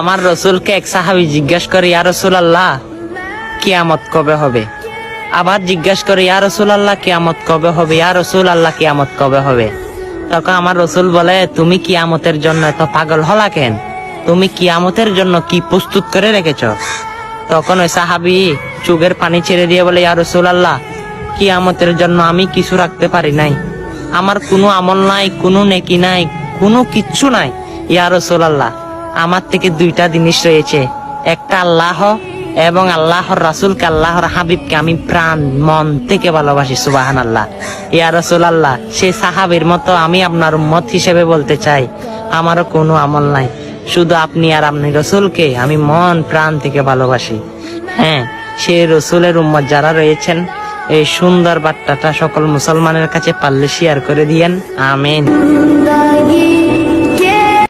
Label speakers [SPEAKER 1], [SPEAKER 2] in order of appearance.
[SPEAKER 1] আমার রসুলকে এক সাহাবী জিজ্ঞাসা করে, ইয়া রাসূলুল্লাহ কিয়ামত কবে হবে? আবার জিজ্ঞাসা করে, ইয়া রাসূলুল্লাহ কিয়ামত কবে হবে? ইয়া রাসূলুল্লাহ কিয়ামত কবে হবে? তখন আমার রসুল বলে, তুমি কিয়ামতের জন্য এত পাগল হলা কেন? তুমি কিয়ামতের জন্য কি প্রস্তুত করে রেখেছ? তখন ওই সাহাবী চোখের পানি ছেড়ে দিয়ে বলে, ইয়া রাসূলুল্লাহ কিয়ামতের জন্য আমি কিছু রাখতে পারি নাই, আমার কোনো আমল নাই, কোনো নেকি নাই, কোনো কিচ্ছু নাই। ইয়া রাসূলুল্লাহ আমার থেকে দুইটা জিনিস রয়েছে, একটা আল্লাহ এবং আল্লাহর রাসূলকে, আল্লাহর হাবিবকে আমি প্রাণ মন থেকে ভালোবাসি। সুবহানাল্লাহ। ইয়া রাসূলুল্লাহ সেই সাহাবীর মতো আমি আপনার উম্মত হিসেবে বলতে চাই, আমারও কোনো আমল নাই, শুধু আপনি আর আপনি রসুলকে আমি মন প্রাণ থেকে ভালোবাসি। হ্যাঁ, সেই রসুলের উম্মত যারা রয়েছেন, এই সুন্দর বার্তাটা সকল মুসলমানের কাছে পারলে শেয়ার করে দিয়েন। আমিন।